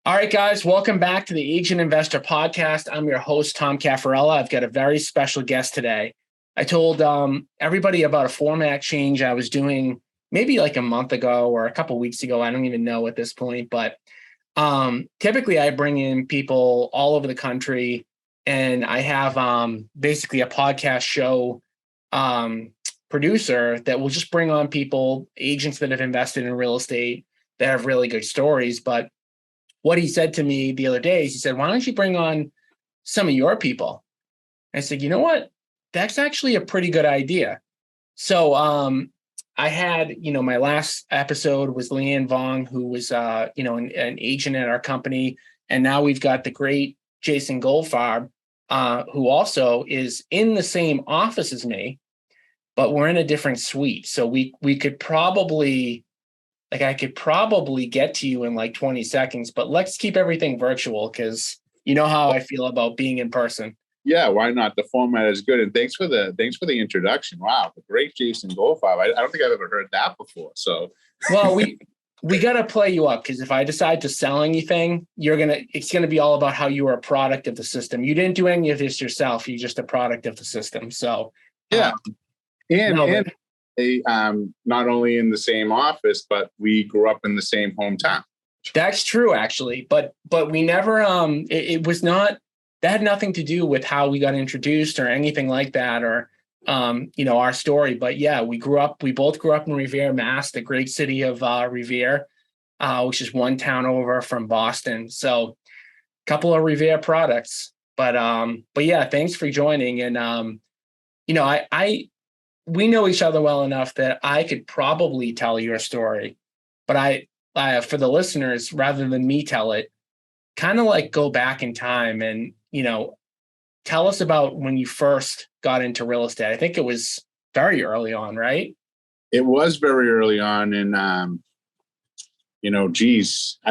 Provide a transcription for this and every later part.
All right, guys, welcome back to the Agent Investor Podcast. I'm your host, Tom Caffarella. I've got a very special guest today. I told everybody about a format change I was doing maybe like a month ago or a couple weeks ago. I don't even know at this point, but typically I bring in people all over the country, and I have basically a podcast show producer that will just bring on people, agents that have invested in real estate that have really good stories. But what he said to me the other day is he said, why don't you bring on some of your people? I said, you know what? That's actually a pretty good idea. So I had, my last episode was Leanne Vong, who was, an agent at our company. And now we've got the great Jason Goldfarb, who also is in the same office as me, but we're in a different suite. So we could probably I could probably get to you in like 20 seconds, but let's keep everything virtual because you know how I feel about being in person. Yeah, why not? The format is good, and thanks for the introduction. Wow, the great Jason Goldfarb. I don't think I've ever heard that before. So, well, we got to play you up because if I decide to sell anything, it's gonna be all about how you are a product of the system. You didn't do any of this yourself. You're just a product of the system. So, yeah, not only in the same office, but we grew up in the same hometown. That's true, actually, but we never. It was not. That had nothing to do with how we got introduced or anything like that, or our story. But yeah, we both grew up in Revere, Mass, the great city of Revere, which is one town over from Boston. So, a couple of Revere products. But yeah, thanks for joining. And we know each other well enough that I could probably tell your story, but I for the listeners, rather than me tell it, kind of like go back in time and, tell us about when you first got into real estate. I think it was very early on, right? It was very early on. And, I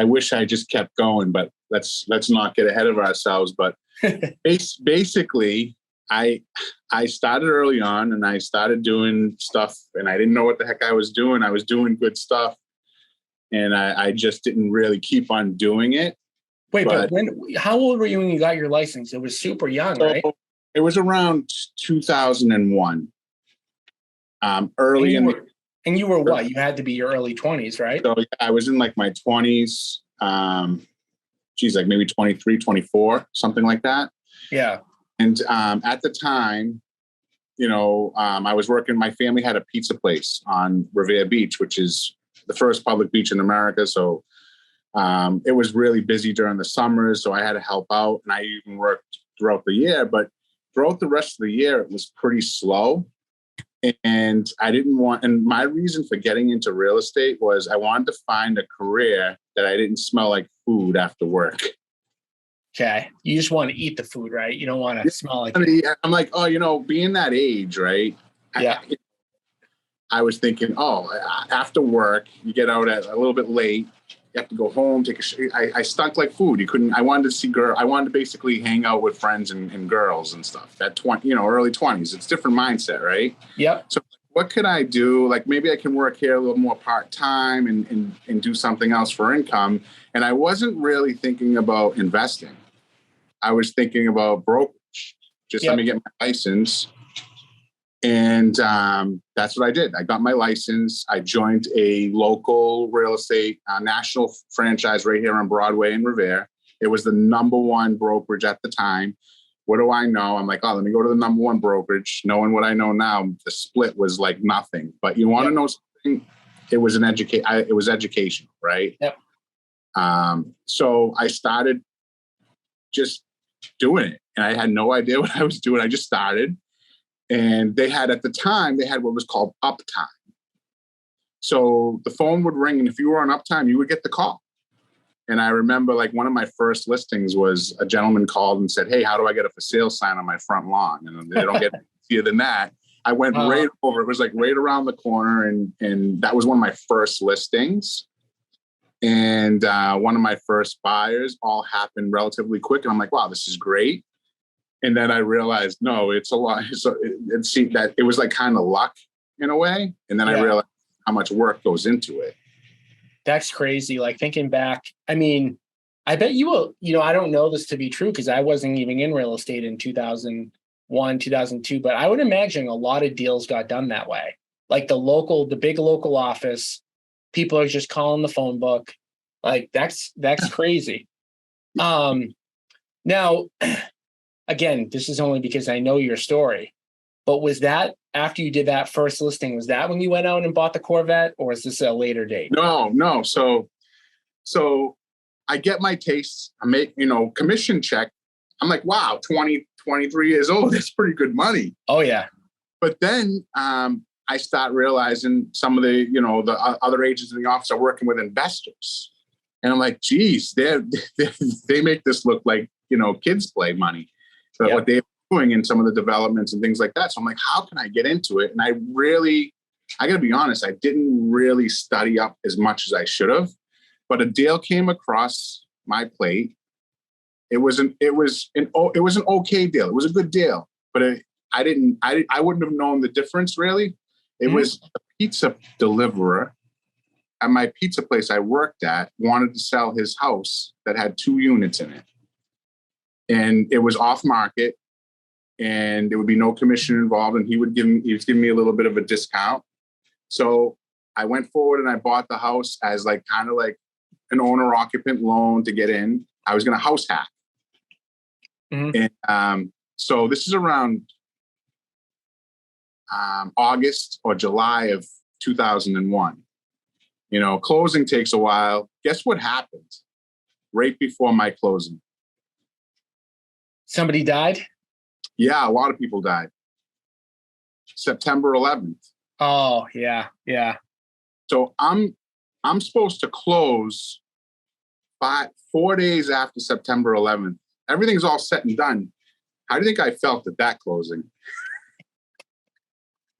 wish I just kept going, but let's not get ahead of ourselves. But basically, I started early on and I started doing stuff and I didn't know what the heck I was doing. I was doing good stuff and I just didn't really keep on doing it. Wait, but how old were you when you got your license? It was super young, right? It was around 2001. Early and you were what? You had to be your early 20s, right? So I was in like my 20s. Like maybe 23, 24, something like that. Yeah. And at the time, I was working, my family had a pizza place on Revere Beach, which is the first public beach in America. So it was really busy during the summers. So I had to help out and I even worked throughout the year. But throughout the rest of the year, it was pretty slow. And and my reason for getting into real estate was I wanted to find a career that I didn't smell like food after work. Okay. You just want to eat the food, right? You don't want to smell like it. I'm like, being that age, right? Yeah. I was thinking, after work, you get out at a little bit late. You have to go home, I stunk like food. I wanted to see I wanted to basically hang out with friends and girls and stuff at early 20s. It's a different mindset, right? Yep. So what could I do? Like maybe I can work here a little more part-time and do something else for income. And I wasn't really thinking about investing. I was thinking about brokerage. Let me get my license. And that's what I did. I got my license. I joined a local real estate national franchise right here on Broadway in Revere. It was the number one brokerage at the time. What do I know? I'm like, let me go to the number one brokerage. Knowing what I know now, the split was like nothing. But you want to know something? It was it was educational, right? Yep. So I started just doing it, and I had no idea what I was doing. I just started. And at the time, they had what was called uptime. So the phone would ring, and if you were on uptime, you would get the call. And I remember like one of my first listings was a gentleman called and said, hey, how do I get a for sale sign on my front lawn? And they don't get easier than that. I went right over. It was like right around the corner. And that was one of my first listings. And one of my first buyers all happened relatively quick. And I'm like, wow, this is great. And then I realized, no, it's a lot. So it seemed that it was like kind of luck in a way. And then I realized how much work goes into it. That's crazy. Like thinking back, I mean, I bet you will, I don't know this to be true because I wasn't even in real estate in 2001, 2002, but I would imagine a lot of deals got done that way. Like the big local office, people are just calling the phone book. Like that's crazy. Now, again, this is only because I know your story, but was that after you did that first listing, was that when you went out and bought the Corvette, or is this a later date? No. So I get my taste. I make, commission check. I'm like, wow, 23 years old. That's pretty good money. Oh, yeah. But then I start realizing some of the, the other agents in the office are working with investors. And I'm like, geez, they make this look like, kids play money. But what they're doing in some of the developments and things like that. So I'm like, how can I get into it? And I got to be honest, I didn't really study up as much as I should have. But a deal came across my plate. It was an okay deal. It was a good deal, but I wouldn't have known the difference really. It was a pizza deliverer at my pizza place I worked at wanted to sell his house that had 2 units in it. And it was off market and there would be no commission involved. And he was giving me a little bit of a discount. So I went forward and I bought the house as kind of like an owner occupant loan to get in. I was going to house hack. And so this is around August or July of 2001. Closing takes a while. Guess what happened right before my closing? Somebody died? Yeah, a lot of people died. September 11th. Oh, yeah. So I'm supposed to close 4 days after September 11th. Everything's all set and done. How do you think I felt at that closing?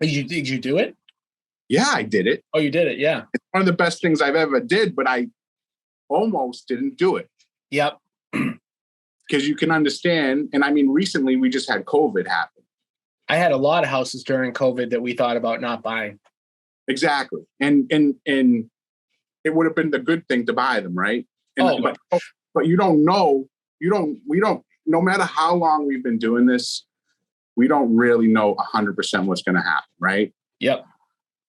Did you do it? Yeah, I did it. Oh, you did it. Yeah. It's one of the best things I've ever did, but I almost didn't do it. Yep. Because you can understand. And I mean, recently we just had COVID happen. I had a lot of houses during COVID that we thought about not buying. Exactly. And it would have been the good thing to buy them, right? But you don't know. No matter how long we've been doing this, we don't really know 100% what's going to happen, right? Yep.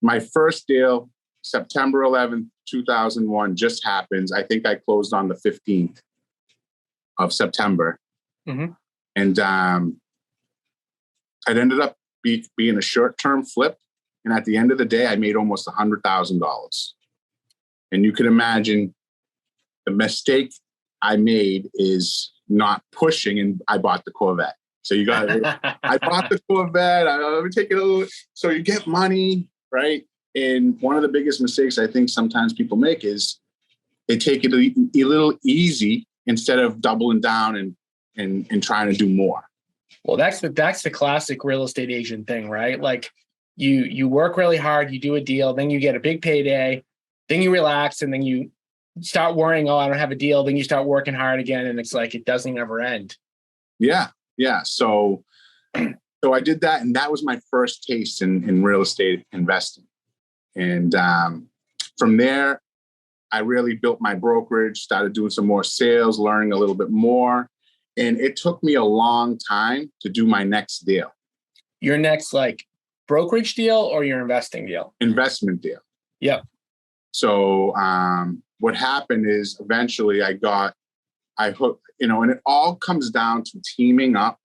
My first deal, September 11th, 2001, just happens. I think I closed on the 15th of September. Mm-hmm. And it ended up being a short-term flip. And at the end of the day, I made almost $100,000. And you can imagine the mistake I made is not pushing, and I bought the Corvette. So I bought the Corvette. Let me take it a little. So you get money, right? And one of the biggest mistakes I think sometimes people make is they take it a little easy instead of doubling down and trying to do more. Well, that's the classic real estate agent thing, right? Like you work really hard, you do a deal, then you get a big payday, then you relax, and then you start worrying, oh, I don't have a deal. Then you start working hard again, and it's like it doesn't ever end. Yeah. So I did that, and that was my first taste in real estate investing. And from there, I really built my brokerage, started doing some more sales, learning a little bit more. And it took me a long time to do my next deal. Your next brokerage deal or your investing deal? Investment deal. Yep. So what happened is eventually I hooked, and it all comes down to teaming up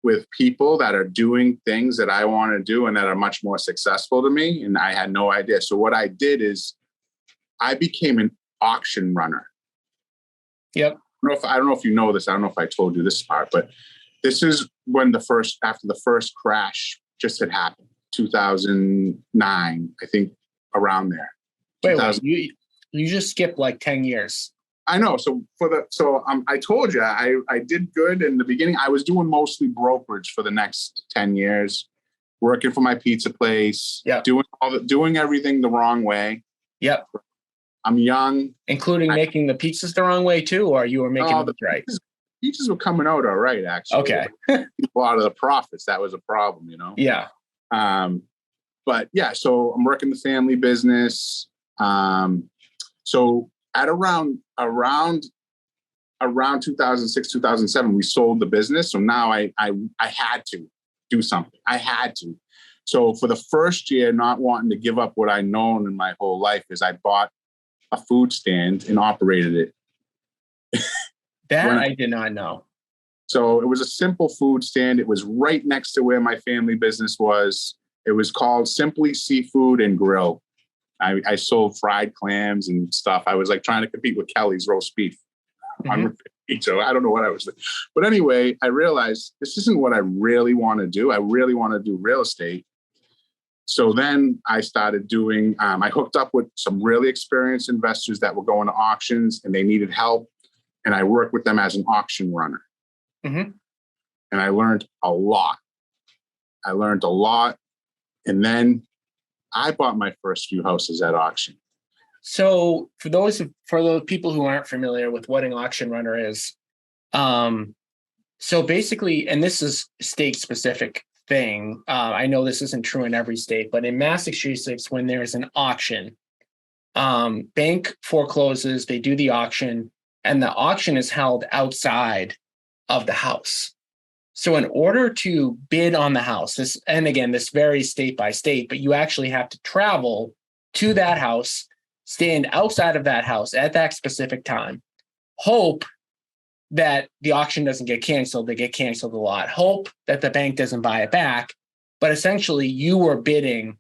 with people that are doing things that I want to do and that are much more successful to me. And I had no idea. So what I did is I became an auction runner. Yep. I don't know if you know this. I don't know if I told you this part, but this is when after the first crash just had happened, 2009, I think, around there. Wait, you just skipped 10 years. I know. So I told you I did good in the beginning. I was doing mostly brokerage for the next 10 years, working for my pizza place, doing everything the wrong way. Yep. I'm young. Including making the pizzas the wrong way too, or you were making them right? Pizzas were coming out all right, actually. Okay. A lot of the profits, that was a problem, Yeah. But yeah, so I'm working the family business. So at around around 2006, 2007, we sold the business. So now I had to do something. I had to. So for the first year, not wanting to give up what I'd known in my whole life, is I bought a food stand and operated it. That I did not know. So it was a simple food stand. It was right next to where my family business was. It was called Simply Seafood and Grill. I sold fried clams and stuff. I was like trying to compete with Kelly's roast beef. So I don't know what I was doing. But anyway, I realized this isn't what I really want to do. I really want to do real estate. So then I started doing, I hooked up with some really experienced investors that were going to auctions and they needed help. And I worked with them as an auction runner. And I learned a lot. And then I bought my first few houses at auction. So for those people who aren't familiar with what an auction runner is, so basically, and this is state specific thing. I know this isn't true in every state, but in Massachusetts, when there's an auction, bank forecloses, they do the auction, and the auction is held outside of the house. So in order to bid on the house, this varies state by state, but you actually have to travel to that house, stand outside of that house at that specific time, hope that the auction doesn't get canceled, they get canceled a lot, hope that the bank doesn't buy it back, but essentially you were bidding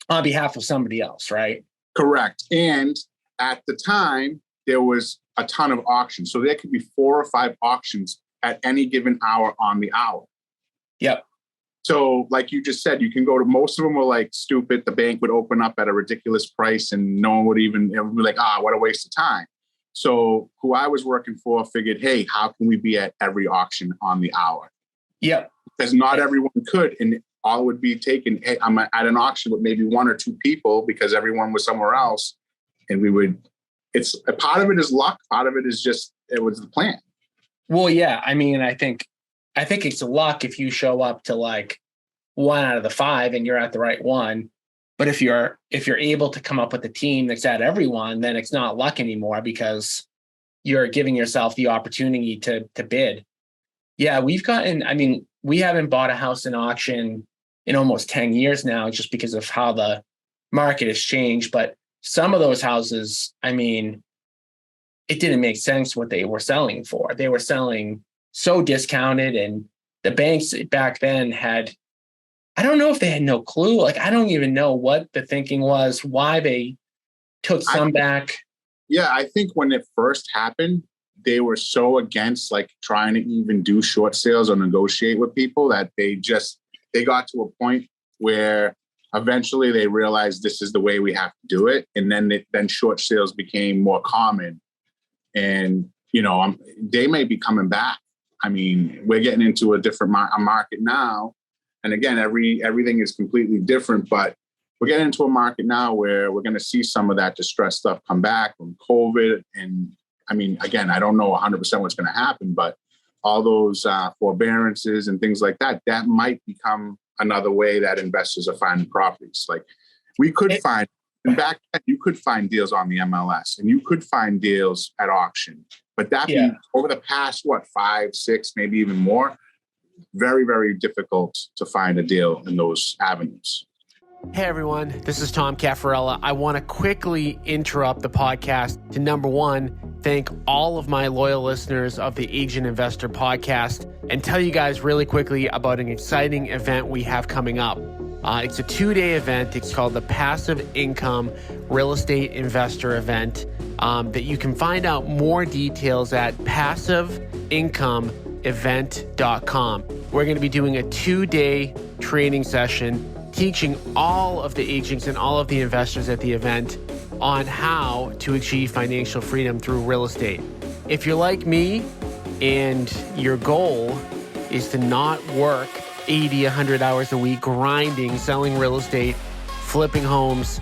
on behalf of somebody else, right? Correct. And at the time, there was a ton of auctions. So there could be 4 or 5 auctions at any given hour on the hour. Yep. So like you just said, you can go to, most of them were like stupid. The bank would open up at a ridiculous price and no one would even, it would be like, what a waste of time. So who I was working for figured, hey, how can we be at every auction on the hour? Yep. Because not everyone could. And all would be taken, hey, I'm at an auction with maybe 1 or 2 people because everyone was somewhere else. And it's a part of it is luck. Part of it is just, it was the plan. Well, yeah. I mean, I think it's luck if you show up to like 1 out of the 5 and you're at the right one. But if you're able to come up with a team that's at everyone, then it's not luck anymore because you're giving yourself the opportunity to bid. Yeah, we haven't bought a house in auction in almost 10 years now just because of how the market has changed. But some of those houses, I mean, it didn't make sense what they were selling for. They were selling so discounted, and the banks back then I don't know if they had no clue. Like, I don't even know what the thinking was, why they took some back. Yeah, I think when it first happened, they were so against like trying to even do short sales or negotiate with people that they got to a point where eventually they realized this is the way we have to do it. And then short sales became more common. And, they may be coming back. I mean, we're getting into a different market now. And again, everything is completely different, but we're getting into a market now where we're going to see some of that distressed stuff come back from COVID. And I mean, again, I don't know 100% what's going to happen, but all those forbearances and things like that might become another way that investors are finding properties. Like we could find, and back then you could find deals on the MLS and you could find deals at auction, but over the past, 5, 6, maybe even more, very, very difficult to find a deal in those avenues. Hey everyone, this is Tom Caffarella. I want to quickly interrupt the podcast to number 1, thank all of my loyal listeners of the Agent Investor podcast and tell you guys really quickly about an exciting event we have coming up. It's a 2-day event. It's called the Passive Income Real Estate Investor Event that you can find out more details at passiveincomeevent.com. We're going to be doing a 2-day training session teaching all of the agents and all of the investors at the event on how to achieve financial freedom through real estate. If you're like me and your goal is to not work 80, 100 hours a week grinding, selling real estate, flipping homes,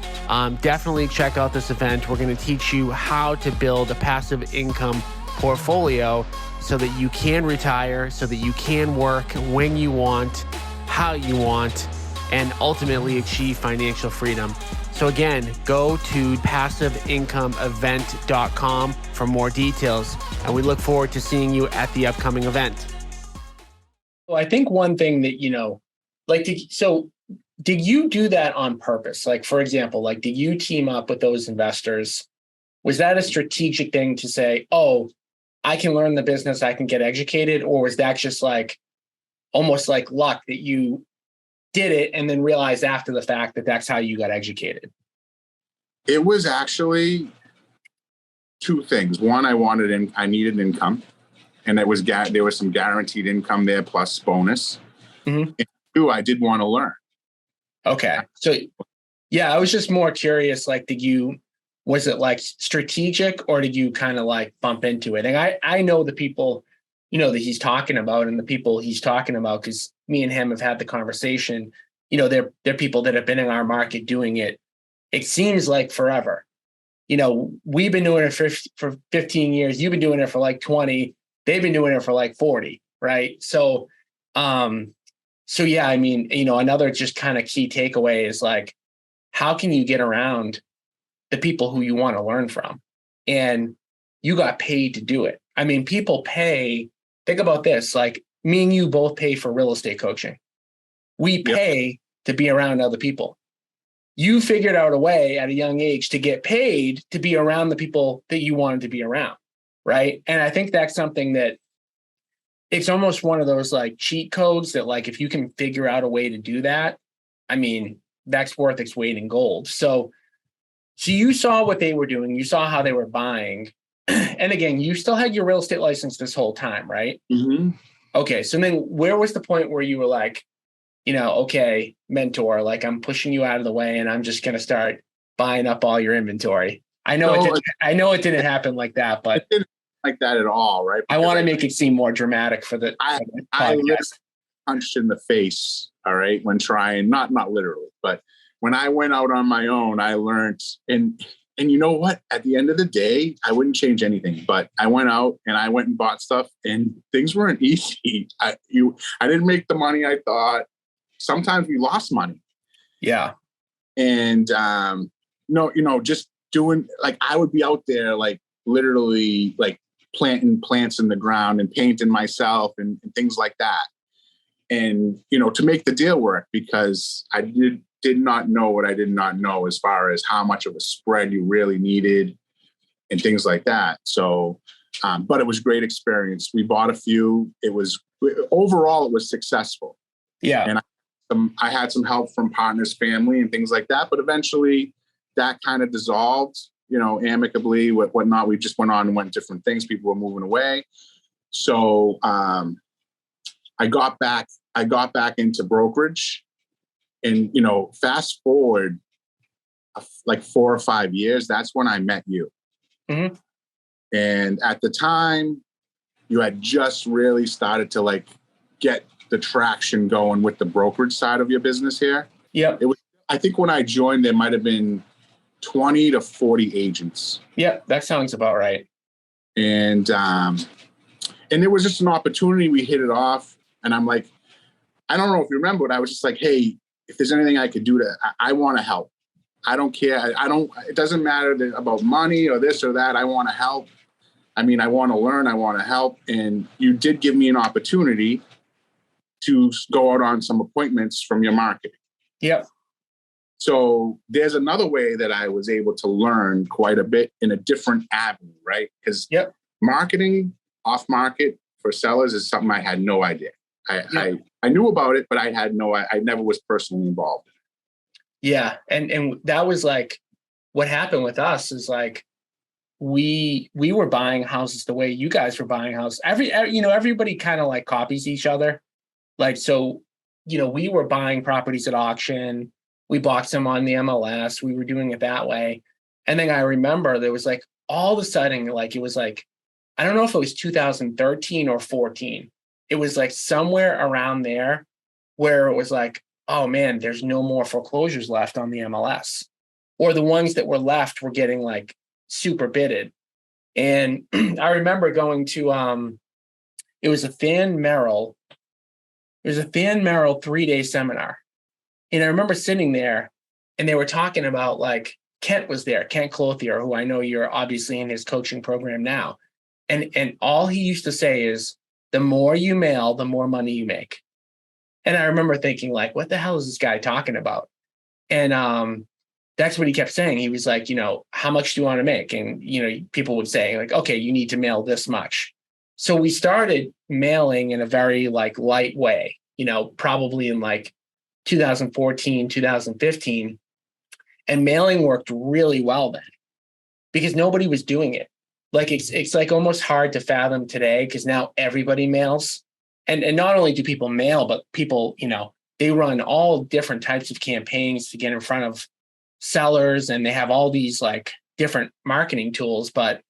definitely check out this event. We're going to teach you how to build a passive income portfolio so that you can retire, so that you can work when you want, how you want, and ultimately achieve financial freedom. So again, go to passiveincomeevent.com for more details. And we look forward to seeing you at the upcoming event. Well, I think one thing that, did you do that on purpose? Like, for example, like, did you team up with those investors? Was that a strategic thing to say, oh, I can learn the business, I can get educated? Or was that just like almost like luck that you did it and then realized after the fact that that's how you got educated? It was actually two things. One, I needed income, and there was some guaranteed income there plus bonus. Mm-hmm. And two, I did want to learn. Okay. So yeah, I was just more curious, like, was it like strategic, or did you kind of like bump into it? And I know the people, that he's talking about, and the people he's talking about, because me and him have had the conversation, they're people that have been in our market doing it. It seems like forever. We've been doing it for 15 years. You've been doing it for like 20. They've been doing it for like 40. Right. So yeah, I mean, another just kind of key takeaway is like, how can you get around the people who you want to learn from? And you got paid to do it. I mean, people pay. Think about this, like me and you both pay for real estate coaching. We pay to be around other people. You figured out a way at a young age to get paid to be around the people that you wanted to be around. Right. And I think that's something that it's almost one of those like cheat codes that, like, if you can figure out a way to do that, I mean, that's worth its weight in gold. So you saw what they were doing. You saw how they were buying. And again, you still had your real estate license this whole time, right? Mm-hmm. Okay. So then where was the point where you were like, okay, mentor, like, I'm pushing you out of the way and I'm just going to start buying up all your inventory? I know it didn't happen like that, but it didn't like that at all, right? Because I want to make it seem more dramatic for the I literally punched in the face, all right, when trying, not literally, but when I went out on my own, I learned, and you know what? At the end of the day, I wouldn't change anything, but I went out and I went and bought stuff, and things weren't easy. I didn't make the money I thought. Sometimes we lost money. Yeah. And just doing, like, I would be out there, like, literally, like, planting plants in the ground and painting myself and things like that. And, to make the deal work, because I did not know what I did not know as far as how much of a spread you really needed and things like that. So, but it was a great experience. We bought a few. Overall, it was successful. Yeah. And I had some help from partners, family, and things like that. But eventually that kind of dissolved, amicably, whatnot. We just went on and went different things. People were moving away. So I got back into brokerage, and, fast forward like 4 or 5 years, that's when I met you. Mm-hmm. And at the time, you had just really started to, like, get the traction going with the brokerage side of your business here. Yeah. I think when I joined, there might've been 20 to 40 agents. Yeah, that sounds about right. And there was just an opportunity. We hit it off, and I'm like, I don't know if you remember, but I was just like, hey, if there's anything I could do I want to help. I don't care. It doesn't matter about money or this or that. I want to help. I mean, I want to learn. I want to help. And you did give me an opportunity to go out on some appointments from your marketing. Yep. So there's another way that I was able to learn quite a bit in a different avenue, right? Because marketing off market for sellers is something I had no idea. I knew about it, but I never was personally involved. Yeah. And that was like, what happened with us is like, we were buying houses the way you guys were buying houses. Everybody kind of like copies each other. Like, so, we were buying properties at auction. We bought some on the MLS. We were doing it that way. And then I remember there was like, all of a sudden, like, it was like, I don't know if it was 2013 or 14. It was like somewhere around there where it was like, oh man, there's no more foreclosures left on the MLS, or the ones that were left were getting like super bidded. And I remember going to, it was a Fan Merrill 3-day seminar. And I remember sitting there and they were talking about like Kent was there, Kent Clothier, who I know you're obviously in his coaching program now. And all he used to say is, the more you mail, the more money you make. And I remember thinking like, what the hell is this guy talking about? And that's what he kept saying. He was like, how much do you want to make? And, people would say like, okay, you need to mail this much. So we started mailing in a very like light way, probably in like 2014, 2015. And mailing worked really well then because nobody was doing it. Like it's like almost hard to fathom today because now everybody mails. And not only do people mail, but people, they run all different types of campaigns to get in front of sellers, and they have all these like different marketing tools. But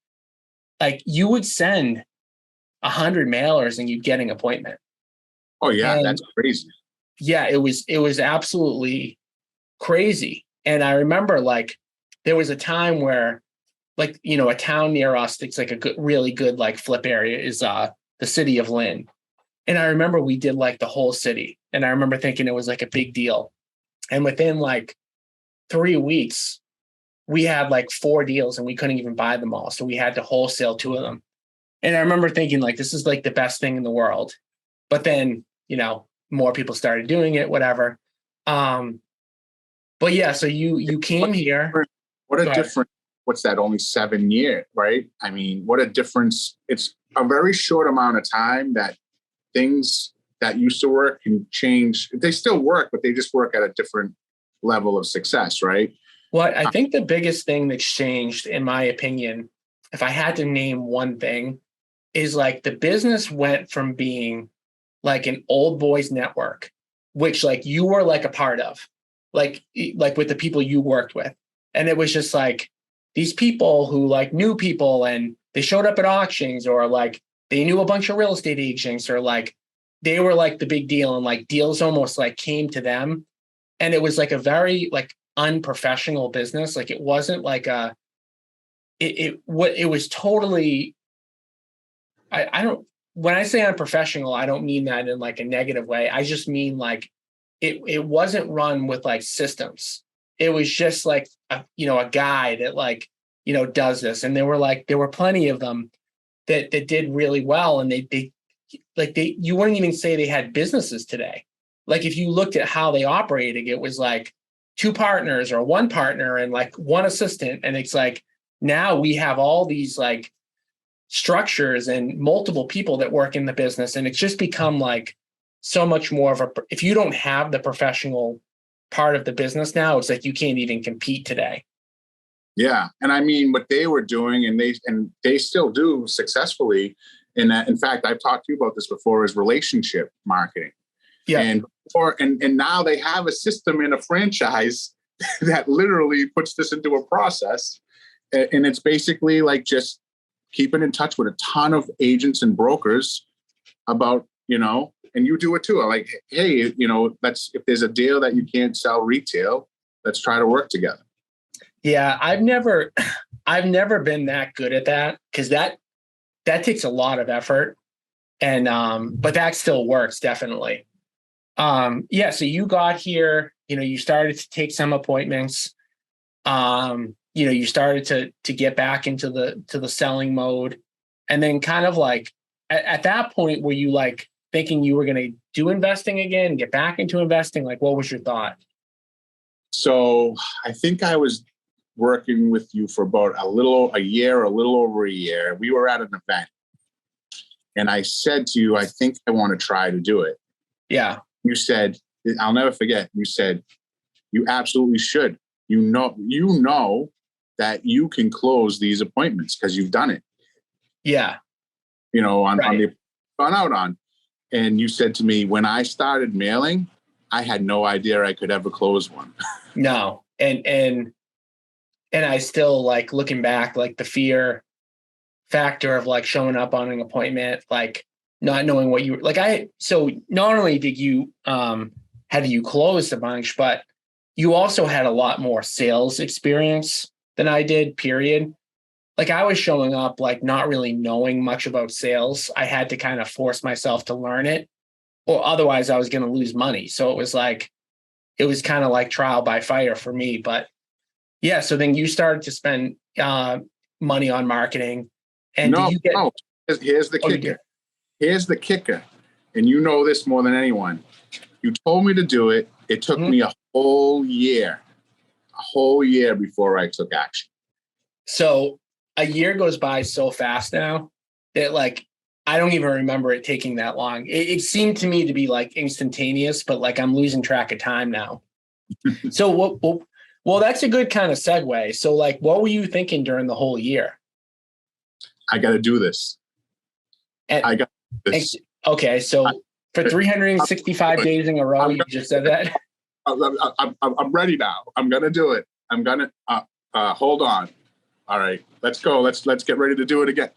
like you would send 100 mailers and you'd get an appointment. Oh yeah, and that's crazy. Yeah, it was absolutely crazy. And I remember like there was a time where like, a town near us, it's like a good, really good like flip area is the city of Lynn. And I remember we did like the whole city. And I remember thinking it was like a big deal. And within like 3 weeks, we had like 4 deals and we couldn't even buy them all. So we had to wholesale 2 of them. And I remember thinking like, this is like the best thing in the world. But then, more people started doing it, whatever. But yeah, so you came here. What a difference. What's that? Only 7 years, right? I mean, what a difference. It's a very short amount of time that things that used to work can change. They still work, but they just work at a different level of success, right? Well, I think the biggest thing that's changed, in my opinion, if I had to name one thing, is like the business went from being like an old boys network, which like you were like a part of, like with the people you worked with. And it was just like these people who like knew people and they showed up at auctions, or like they knew a bunch of real estate agents, or like they were like the big deal, and like deals almost like came to them. And it was like a very like unprofessional business. Like it wasn't like it was totally, I don't, when I say unprofessional, I don't mean that in like a negative way. I just mean like it wasn't run with like systems. It was just like a guy that like, does this. And there were plenty of them that did really well. And they you wouldn't even say they had businesses today. Like if you looked at how they operated, it was like 2 partners or 1 partner and like 1 assistant. And it's like, now we have all these like structures and multiple people that work in the business. And it's just become like so much more of if you don't have the professional part of the business now, it's like you can't even compete today. Yeah. And I mean, what they were doing, and they still do successfully, in fact, I've talked to you about this before, is relationship marketing. Yeah. And now they have a system in a franchise that literally puts this into a process. And it's basically like just keeping in touch with a ton of agents and brokers about, and you do it too. Like, hey, if there's a deal that you can't sell retail, let's try to work together. Yeah. I've never been that good at that, because that takes a lot of effort. And, but that still works, definitely. Yeah. So you got here, you started to take some appointments. You started to get back into the selling mode. And then kind of like at that point, were you like thinking you were going to do investing again, get back into investing? Like, what was your thought? So I think I was working with you for about a little over a year. We were at an event and I said to you, I think I want to try to do it. Yeah. You said, I'll never forget. You said, you absolutely should. You know that you can close these appointments because you've done it. Yeah. On the gone out on. And you said to me, when I started mailing, I had no idea I could ever close one. No. And I still like looking back, like the fear factor of like showing up on an appointment, like not knowing what you were like. So not only did you, had you closed a bunch, but you also had a lot more sales experience than I did, period. Like I was showing up, like not really knowing much about sales. I had to kind of force myself to learn it, or otherwise I was going to lose money. So it was like, it was kind of like trial by fire for me. But yeah, so then you started to spend money on marketing. And No, did you get, no. Here's the kicker. Here's the kicker. And you know this more than anyone. You told me to do it. It took me a whole year before I took action. So a year goes by so fast now that like, I don't even remember it taking that long. It seemed to me to be like instantaneous, but like I'm losing track of time now. So well, that's a good kind of segue. So like, what were you thinking during the whole year? I got to do this. I got this. Okay. So for 365 days in a row, you just said that? I'm ready now. I'm going to do it. I'm going to, hold on. All right, let's go. Let's get ready to do it again.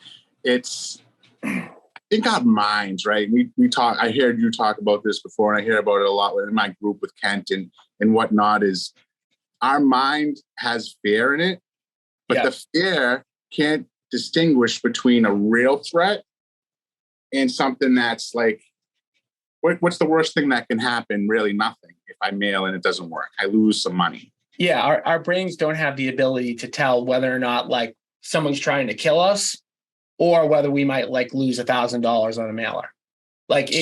I think our minds, right? We talk, I heard you talk about this before, and I hear about it a lot in my group with Kent and whatnot, is our mind has fear in it, but the fear can't distinguish between a real threat and something that's like, what's the worst thing that can happen? Really nothing. If I mail and it doesn't work, I lose some money. Yeah, our brains don't have the ability to tell whether or not like someone's trying to kill us or whether we might like lose $1,000 on a mailer. Like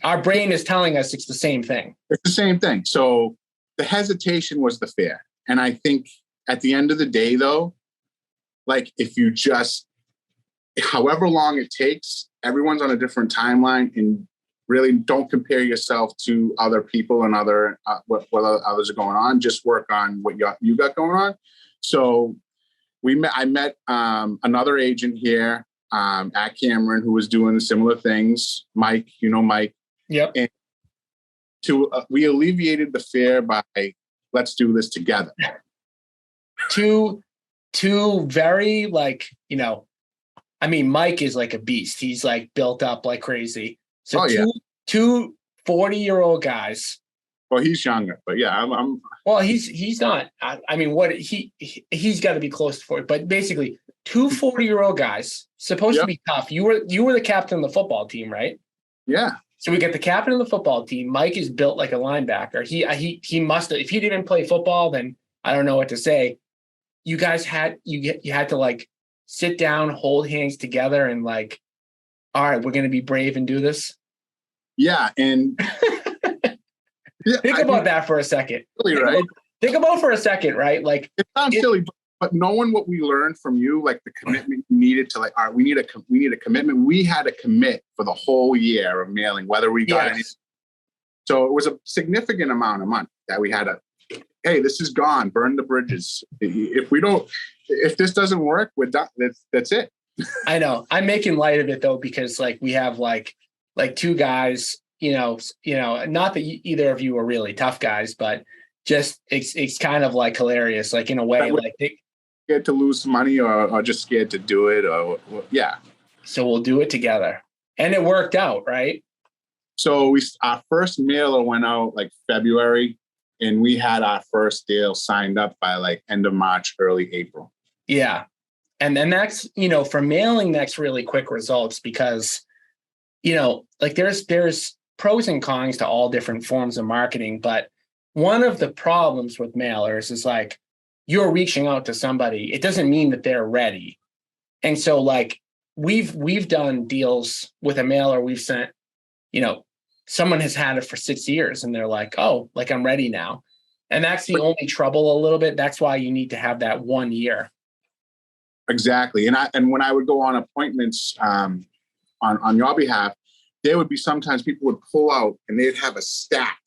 our brain is telling us it's the same thing. It's the same thing. So the hesitation was the fear. And I think at the end of the day, though, like if you just, however long it takes, everyone's on a different timeline, and really don't compare yourself to other people and other what others are going on. Just work on what you got going on. So I met another agent here at Cameron who was doing similar things. Mike, you know Mike. Yep. And we alleviated the fear by let's do this together. Two very like, I mean, Mike is like a beast. He's like built up like crazy. So two 40-year-old guys. Well, he's younger, but yeah, I'm. Well, he's not. I mean, what he's got to be close to 40, but basically 2 40-year-old guys supposed to be tough. You were the captain of the football team, right? Yeah. So we get the captain of the football team. Mike is built like a linebacker. He must have. If he didn't play football, then I don't know what to say. You guys had to like sit down, hold hands together, and like, all right, we're gonna be brave and do this. Yeah, and think about that for a second. Really, right? Think about for a second, right? Like it sounds silly, but knowing what we learned from you, like the commitment you needed to, like, all right, we need a commitment. We had to commit for the whole year of mailing, whether we got any. So it was a significant amount of money that we had to. Hey, this is gone. Burn the bridges. If this doesn't work, we're done. That's it. I know. I'm making light of it though, because like we have like two guys, not that either of you are really tough guys, but just it's kind of like hilarious, like in a way, like scared to lose money or just scared to do it or yeah. So we'll do it together, and it worked out, right? So our first mailer went out like February, and we had our first deal signed up by like end of March, early April. Yeah. And then that's, for mailing, that's really quick results because, like there's pros and cons to all different forms of marketing. But one of the problems with mailers is like, you're reaching out to somebody. It doesn't mean that they're ready. And so like we've done deals with a mailer we've sent, someone has had it for 6 years and they're like, oh, like I'm ready now. And that's the only trouble a little bit. That's why you need to have that 1 year. Exactly. And when I would go on appointments on your behalf, there would be sometimes people would pull out and they'd have a stack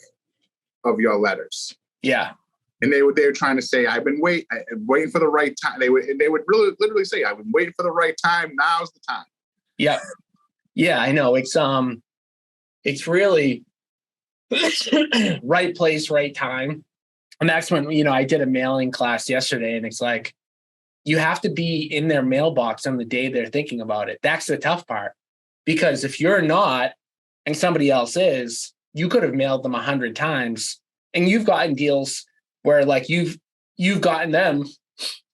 of your letters. Yeah. And they were trying to say, I've been waiting for the right time. They would really literally say, I've been waiting for the right time. Now's the time. Yeah. Yeah, I know. It's really right place, right time. And that's when, I did a mailing class yesterday, and it's like, you have to be in their mailbox on the day they're thinking about it. That's the tough part. Because if you're not and somebody else is, you could have mailed them 100 times, and you've gotten deals where like you've gotten them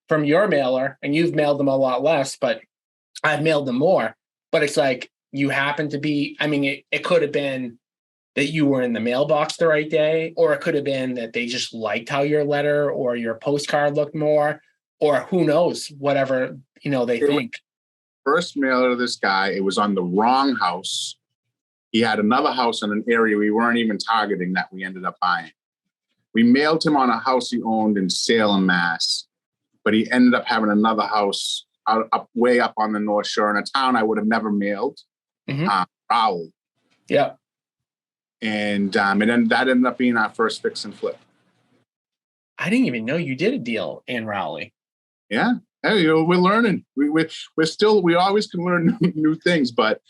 from your mailer and you've mailed them a lot less, but I've mailed them more. But it's like you happen to be, it could have been that you were in the mailbox the right day, or it could have been that they just liked how your letter or your postcard looked more, or who knows, whatever, they think. First mailer to this guy, it was on the wrong house. He had another house in an area we weren't even targeting that we ended up buying. We mailed him on a house he owned in Salem, Mass, but he ended up having another house way up on the North Shore in a town I would have never mailed, Rowley. Yeah. And then that ended up being our first fix and flip. I didn't even know you did a deal in Rowley. Yeah. Hey, we're learning. We always can learn new things. But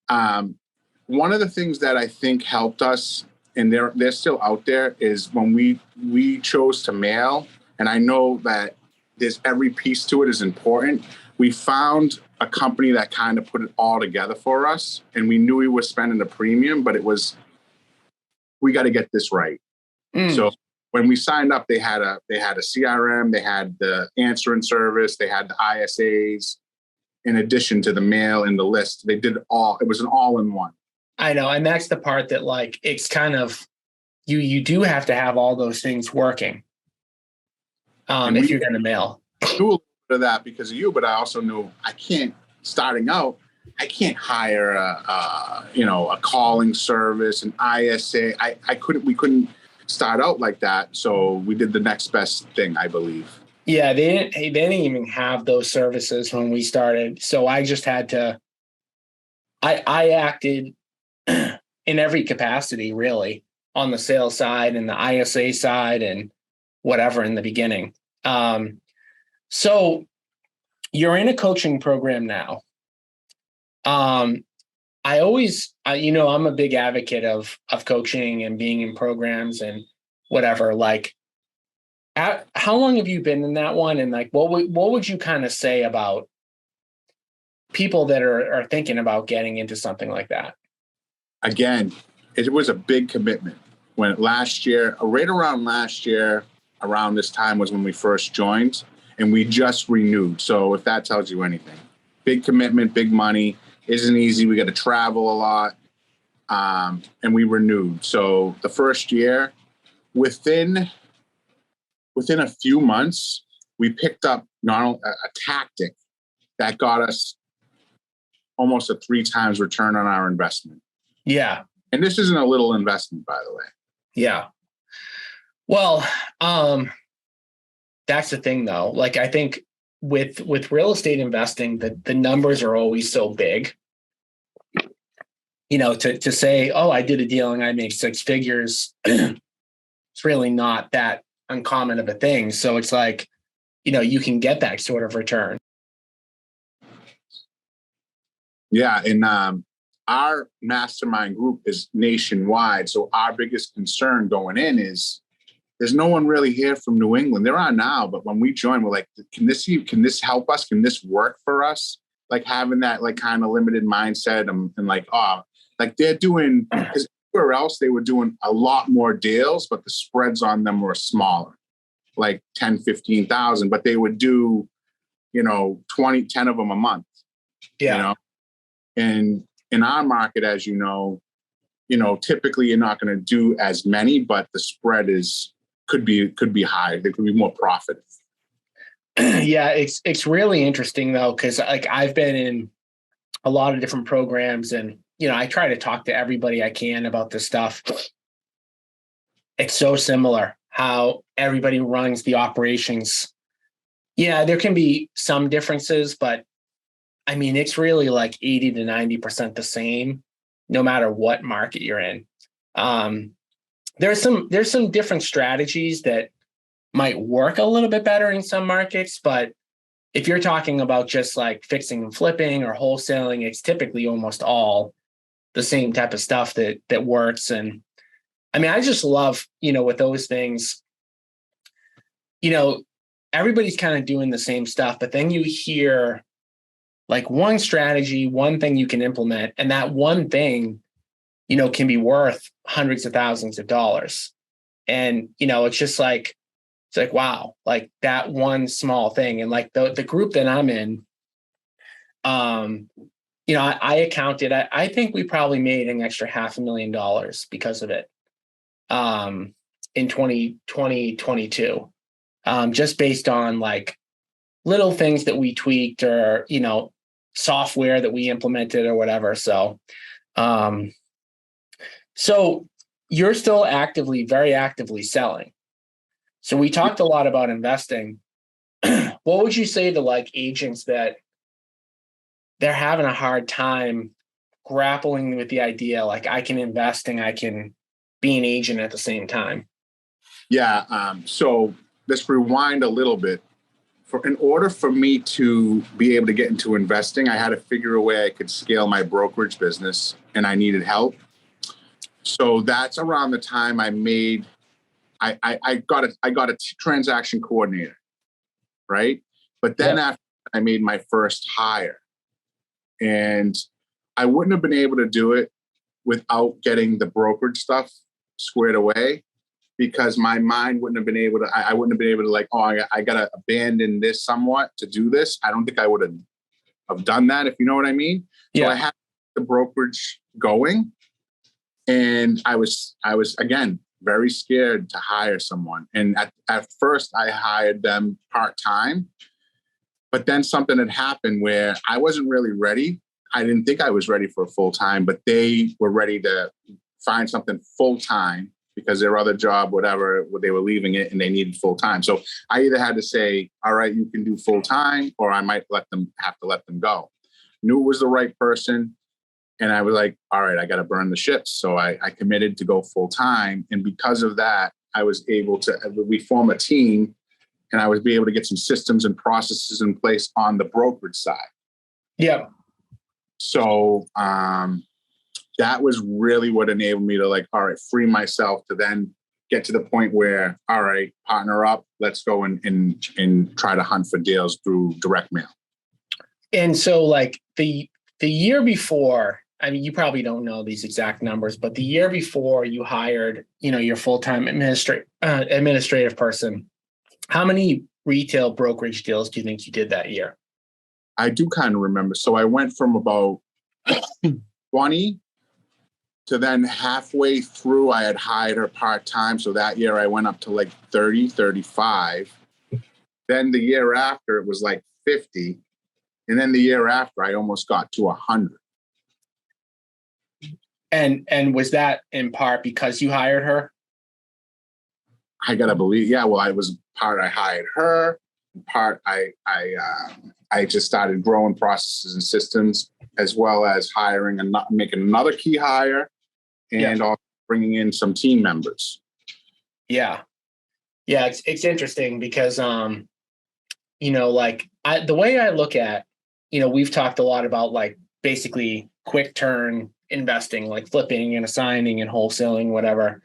one of the things that I think helped us, and they're still out there, is when we chose to mail, and I know that there's every piece to it is important. We found a company that kind of put it all together for us, and we knew we were spending a premium, but we got to get this right. So when we signed up, they had a CRM, they had the answering service, they had the ISAs, in addition to the mail and the list. They did it was an all-in-one. I know, and that's the part that, like, it's kind of, you do have to have all those things working if you're going to mail. I knew a little bit of that because of you, but I also knew starting out, I can't hire a calling service, an ISA. We couldn't start out like that. So we did the next best thing, I believe. Yeah, they didn't even have those services when we started. So I just had to, I acted in every capacity, really, on the sales side and the ISA side and whatever in the beginning. So you're in a coaching program now. I'm a big advocate of coaching and being in programs and whatever. Like, how long have you been in that one? And like, what would you kind of say about people that are thinking about getting into something like that? Again, it was a big commitment. When right around last year, around this time was when we first joined, and we just renewed. So if that tells you anything, big commitment, big money. Isn't easy. We got to travel a lot. And we renewed. So the first year, within a few months, we picked up a tactic that got us almost a 3 times return on our investment. Yeah. And this isn't a little investment, by the way. Yeah. Well, that's the thing, though. Like, I think with real estate investing, the numbers are always so big. To say, oh, I did a deal and I made 6 figures, it's really not that uncommon of a thing. So it's like, you can get that sort of return. Yeah. And our mastermind group is nationwide. So our biggest concern going in is there's no one really here from New England. There are now, but when we joined, we're like, can this help us? Can this work for us? Like having that like kind of limited mindset and like, like they're doing, because everywhere else they were doing a lot more deals, but the spreads on them were smaller, like 10, 15,000, but they would do, 10 of them a month. Yeah. And in our market, as typically you're not going to do as many, but the spread could be high. There could be more profit. Yeah, it's really interesting though, because like I've been in a lot of different programs, and I try to talk to everybody I can about this stuff. It's so similar how everybody runs the operations. Yeah, there can be some differences, but I mean, it's really like 80 to 90% the same, no matter what market you're in. There's some different strategies that might work a little bit better in some markets, but if you're talking about just like fixing and flipping or wholesaling, it's typically almost all the same type of stuff that works. And I mean, I just love, with those things, everybody's kind of doing the same stuff, but then you hear like one strategy, one thing you can implement, and that one thing, can be worth hundreds of thousands of dollars. And, it's like, wow, like that one small thing. And like the group that I'm in, I accounted, I think we probably made an extra $500,000 because of it in 2022, just based on like little things that we tweaked or, software that we implemented or whatever. So you're still very actively selling. So we talked a lot about investing. What would you say to like agents that they're having a hard time grappling with the idea, like I can invest and I can be an agent at the same time? Yeah. So let's rewind a little bit. In order for me to be able to get into investing, I had to figure a way I could scale my brokerage business, and I needed help. So that's around the time I got a transaction coordinator, right? But then after I made my first hire, and I wouldn't have been able to do it without getting the brokerage stuff squared away, because my mind wouldn't have been able to, I wouldn't have been able to like, I got to abandon this somewhat to do this. I don't think I would have done that, if you know what I mean. Yeah. So I had the brokerage going, and I was again, very scared to hire someone. And at first I hired them part-time, but then something had happened where I wasn't really ready. I didn't think I was ready for full-time, but they were ready to find something full-time because their other job, whatever, they were leaving it and they needed full-time. So I either had to say, all right, you can do full-time, or I might have to let them go. Knew it was the right person. And I was like, all right, I got to burn the ships. So I committed to go full-time. And because of that, I was able to, we form a team, and I was able to get some systems and processes in place on the brokerage side. Yeah. So that was really what enabled me to like, all right, free myself to then get to the point where, all right, partner up, let's go and try to hunt for deals through direct mail. And so like the year before, I mean, you probably don't know these exact numbers, but the year before you hired, your full-time administrative person, how many retail brokerage deals do you think you did that year? I do kind of remember. So I went from about 20 to then halfway through, I had hired her part-time. So that year I went up to like 30, 35. Then the year after it was like 50. And then the year after I almost got to 100. And was that in part because you hired her? I gotta believe, yeah. Well, I hired her. In part, I just started growing processes and systems, as well as hiring and making another key hire, and also bringing in some team members. Yeah, it's interesting because the way I look at, we've talked a lot about like basically quick turn investing, like flipping and assigning and wholesaling, whatever.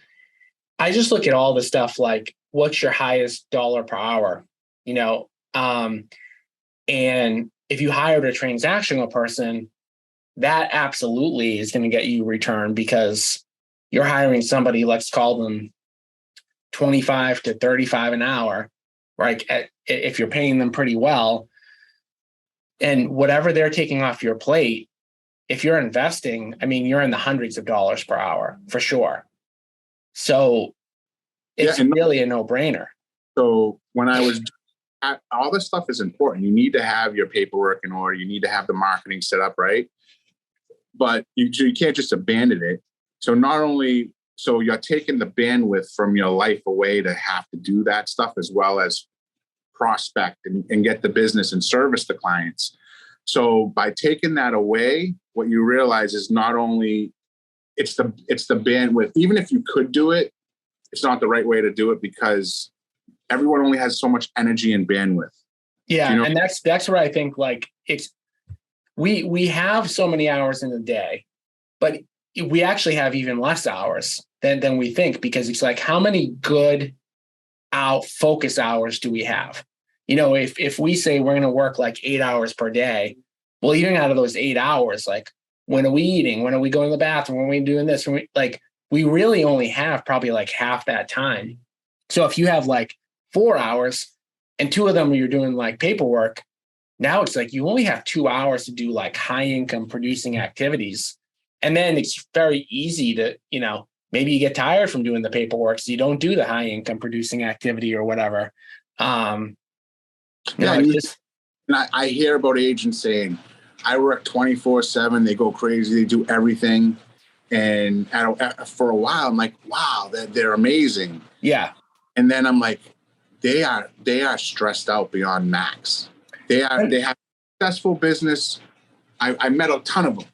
I just look at all the stuff like what's your highest dollar per hour, and if you hired a transactional person, that absolutely is going to get you return, because you're hiring somebody, let's call them 25 to 35 an hour, right? If you're paying them pretty well, and whatever they're taking off your plate, if you're investing, I mean, you're in the hundreds of dollars per hour for sure. So it's really a no-brainer. So when I was, all this stuff is important. You need to have your paperwork in order. You need to have the marketing set up, right? But you can't just abandon it. So so you're taking the bandwidth from your life away to have to do that stuff, as well as prospect and get the business and service the clients. So by taking that away, what you realize is not only it's the bandwidth, even if you could do it, it's not the right way to do it, because everyone only has so much energy and bandwidth. Yeah. And that's where I think like we have so many hours in the day, but we actually have even less hours than we think, because it's like, how many good focus hours do we have? If we say we're going to work like 8 hours per day, well, even out of those 8 hours, like when are we eating? When are we going to the bathroom? When are we doing this? We really only have probably like half that time. So if you have like 4 hours and 2 of them you're doing like paperwork, Now it's like you only have 2 hours to do like high income producing activities. And then it's very easy to, maybe you get tired from doing the paperwork, so you don't do the high income producing activity or whatever. I hear about agents saying, I work 24/7. They go crazy. They do everything. And for a while, I'm like, wow, they're amazing. Yeah. And then I'm like, they are stressed out beyond max. They have successful business. I met a ton of them.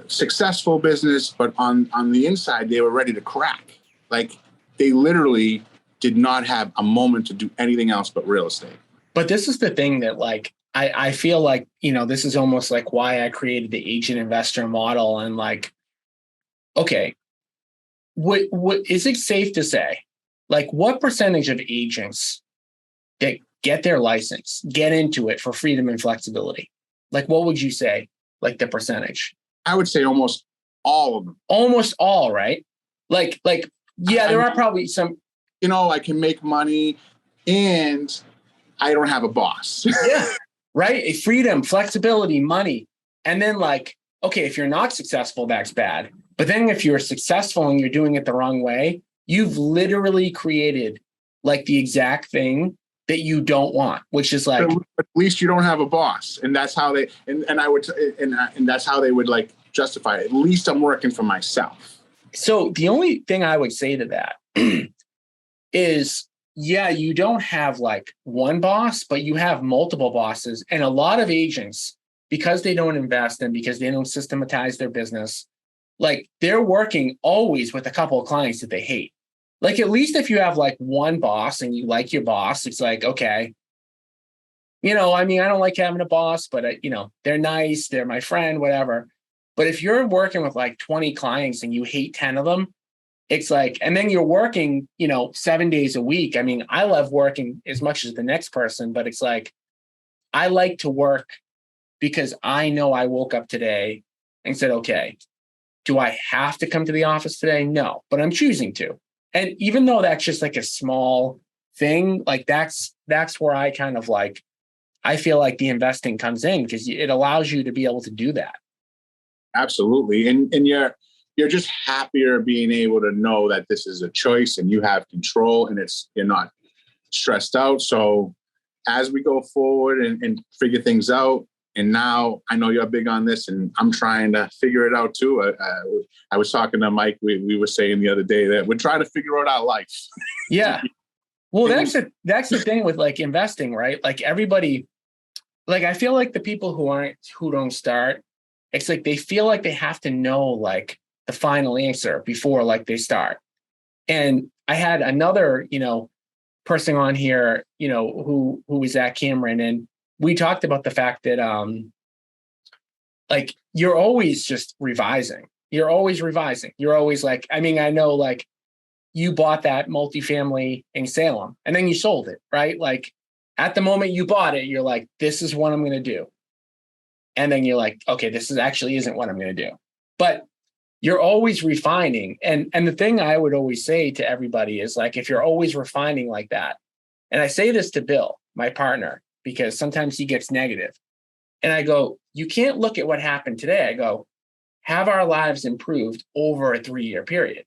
Successful business, but on the inside, they were ready to crack. Like, they literally did not have a moment to do anything else but real estate. But this is the thing that, like, I feel like, this is almost like why I created the agent investor model. And like, okay, what is it safe to say, like, what percentage of agents that get their license, get into it for freedom and flexibility? Like, what would you say, like, the percentage? I would say almost all of them. Almost all, right? Like, yeah, there are probably some. I can make money and I don't have a boss. Yeah, right? A freedom, flexibility, money. And then, like, okay, if you're not successful, that's bad. But then if you're successful and you're doing it the wrong way, you've literally created like the exact thing that you don't want, which is like, at least you don't have a boss. And that's how they, and that's how they would like justify it. At least I'm working for myself. So the only thing I would say to that is, yeah, you don't have like one boss, but you have multiple bosses. And a lot of agents, because they don't invest and because they don't systematize their business, like, they're working always with a couple of clients that they hate. Like, at least if you have like one boss and you like your boss, it's like, okay, I don't like having a boss, but they're nice, they're my friend, whatever. But if you're working with like 20 clients and you hate 10 of them, it's like, and then you're working, 7 days a week. I mean, I love working as much as the next person, but it's like, I like to work because I know I woke up today and said, okay, do I have to come to the office today? No, but I'm choosing to. And even though that's just like a small thing, like that's where I kind of like, I feel like the investing comes in, because it allows you to be able to do that. Absolutely. And you're just happier being able to know that this is a choice and you have control and you're not stressed out. So as we go forward and figure things out, and now I know you're big on this and I'm trying to figure it out too. I was talking to Mike. We were saying the other day that we're trying to figure out our life. Yeah. Well, that's the thing with like investing, right? Like, everybody, like, I feel like the people who don't start, it's like they feel like they have to know like the final answer before like they start. And I had another, person on here, who was at Cameron, and we talked about the fact that, like, you're always just revising. You're always revising. You're always like, I mean, I know, like, you bought that multifamily in Salem and then you sold it, right? Like, at the moment you bought it, you're like, this is what I'm going to do. And then you're like, okay, this isn't what I'm going to do. But you're always refining. And the thing I would always say to everybody is, like, if you're always refining like that, and I say this to Bill, my partner, because sometimes he gets negative. And I go, you can't look at what happened today. I go, have our lives improved over a 3-year period?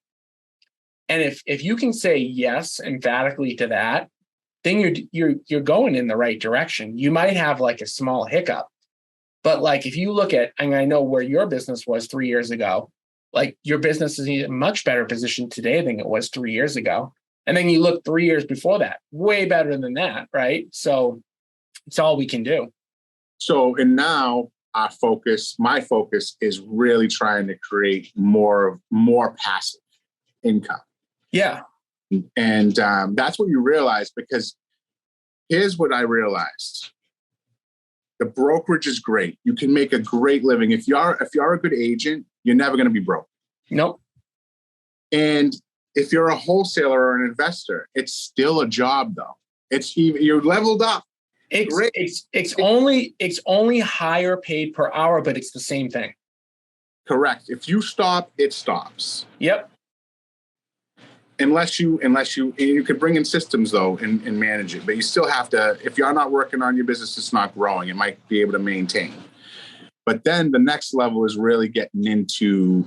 And if you can say yes emphatically to that, then you're going in the right direction. You might have like a small hiccup, but like, if you look at, and I know where your business was 3 years ago, like, your business is in a much better position today than it was 3 years ago. And then you look 3 years before that, way better than that, right? So it's all we can do. So, and now my focus is really trying to create more passive income. Yeah. And that's what you realize, because here's what I realized. The brokerage is great. You can make a great living. If you're a good agent, you're never going to be broke. Nope. And if you're a wholesaler or an investor, it's still a job though. You're leveled up. It's only higher paid per hour, but it's the same thing. Correct. If you stop, it stops. Yep. unless you could bring in systems though and manage it, but you still have to, if you're not working on your business, it's not growing. It might be able to maintain. But then the next level is really getting into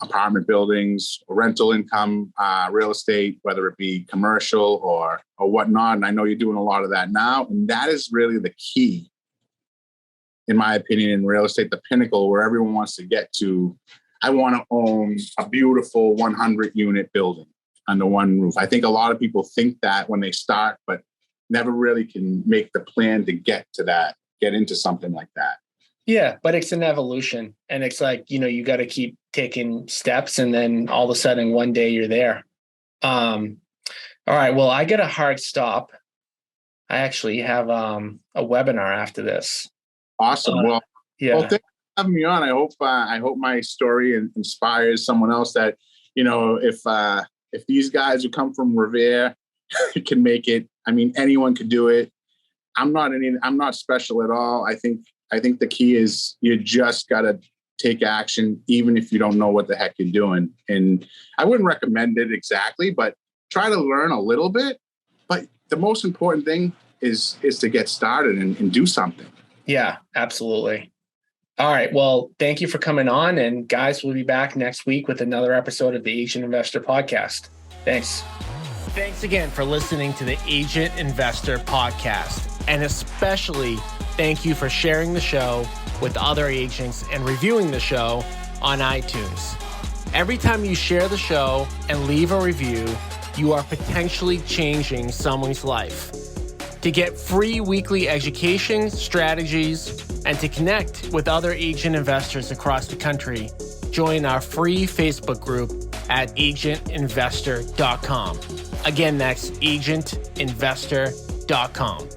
apartment buildings, rental income, real estate, whether it be commercial or whatnot. And I know you're doing a lot of that now. And that is really the key, in my opinion, in real estate, the pinnacle where everyone wants to get to. I want to own a beautiful 100 unit building under one roof. I think a lot of people think that when they start, but never really can make the plan to get to that, get into something like that. Yeah, but it's an evolution, and it's like, you got to keep taking steps, and then all of a sudden one day you're there. All right. Well, I get a hard stop. I actually have a webinar after this. Awesome. Well, thanks for having me on. I hope my story inspires someone else that, if these guys who come from Revere can make it, I mean, anyone could do it. I'm not special at all. I think the key is you just got to take action, even if you don't know what the heck you're doing. And I wouldn't recommend it exactly, but try to learn a little bit. But the most important thing is to get started and do something. Yeah, absolutely. All right. Well, thank you for coming on. And guys, we'll be back next week with another episode of the Agent Investor Podcast. Thanks. Thanks again for listening to the Agent Investor Podcast. And especially thank you for sharing the show with other agents and reviewing the show on iTunes. Every time you share the show and leave a review, you are potentially changing someone's life. To get free weekly education, strategies, and to connect with other agent investors across the country, join our free Facebook group at agentinvestor.com. Again, that's agentinvestor.com.